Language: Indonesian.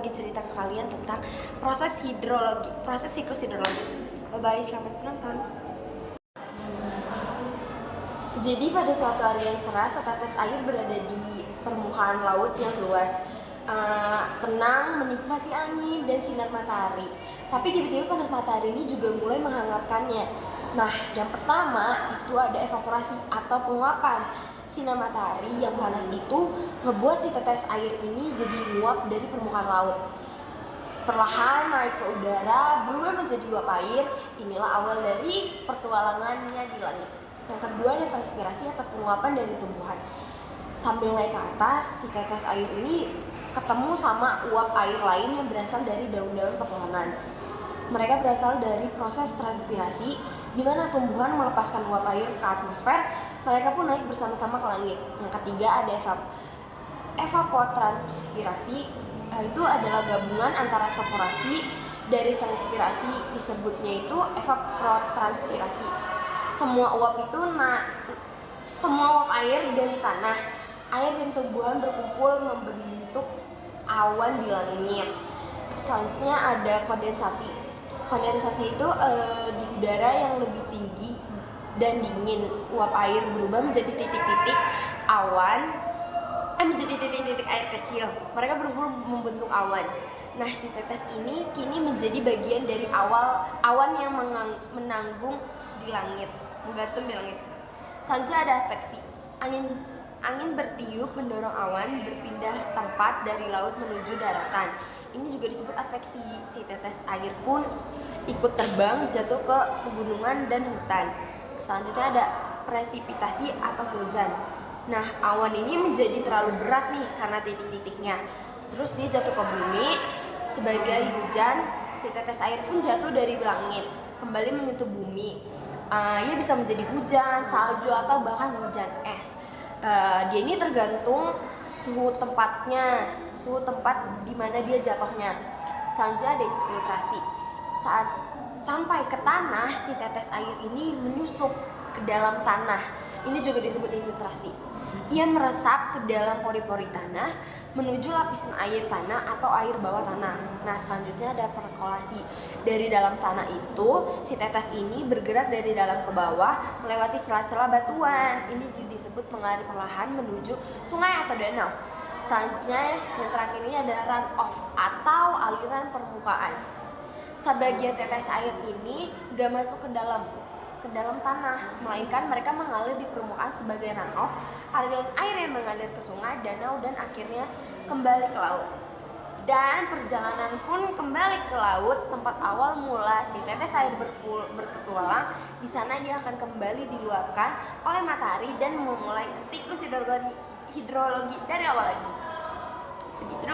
bagi cerita ke kalian tentang proses siklus hidrologi. Bye-bye, selamat menonton. Jadi pada suatu hari yang cerah, setetes air berada di permukaan laut yang luas, tenang, menikmati angin dan sinar matahari. Tapi tiba-tiba panas matahari ini juga mulai menghangatkannya. Nah, yang pertama itu ada evaporasi atau penguapan. Sinar matahari yang panas itu ngebuat si tetes air ini jadi menguap dari permukaan laut. Perlahan naik ke udara, berubah menjadi uap air. Inilah awal dari petualangannya di langit. Yang kedua ada transpirasi atau penguapan dari tumbuhan. Sambil naik ke atas, si tetes air ini ketemu sama uap air lain yang berasal dari daun-daun pepohonan. Mereka berasal dari proses transpirasi, di mana tumbuhan melepaskan uap air ke atmosfer. Mereka pun naik bersama-sama ke langit. Yang ketiga ada evapotranspirasi. Itu adalah gabungan antara evaporasi dari transpirasi, disebutnya itu evapotranspirasi. Semua uap air dari tanah, air dan tumbuhan berkumpul membentuk awan di langit. Selanjutnya ada kondensasi. Kondensasi itu di udara yang lebih tinggi dan dingin, uap air berubah menjadi titik-titik air kecil. Mereka berkumpul membentuk awan. Nah, si tetes ini kini menjadi bagian dari awan yang menanggung di langit, menggantung di langit. Selanjutnya ada adveksi. Angin bertiup mendorong awan berpindah tempat dari laut menuju daratan. Ini juga disebut adveksi. Si tetes air pun ikut terbang jatuh ke pegunungan dan hutan. Selanjutnya ada presipitasi atau hujan. Nah, awan ini menjadi terlalu berat nih karena titik-titiknya. Terus dia jatuh ke bumi sebagai hujan. Si tetes air pun jatuh dari langit, kembali menyentuh bumi. Ia bisa menjadi hujan, salju, atau bahkan hujan es. Dia ini tergantung suhu tempat di mana dia jatuhnya. Selanjutnya ada infiltrasi. Saat sampai ke tanah, si tetes air ini menyusup ke dalam tanah. Ini juga disebut infiltrasi. Ia meresap ke dalam pori-pori tanah menuju lapisan air tanah atau air bawah tanah. Nah, selanjutnya ada perkolasi. Dari dalam tanah itu, si tetes ini bergerak dari dalam ke bawah melewati celah-celah batuan. Ini disebut mengalir perlahan menuju sungai atau danau. Selanjutnya yang terakhir ini adalah runoff atau aliran permukaan. Sebagian tetes air ini gak masuk ke dalam tanah, melainkan mereka mengalir di permukaan sebagai runoff, aliran air yang mengalir ke sungai, danau, dan akhirnya kembali ke laut. Dan perjalanan pun kembali ke laut, tempat awal mula si tetes air berpetualang. Di sana dia akan kembali diluapkan oleh matahari dan memulai siklus hidrologi dari awal lagi. Segitu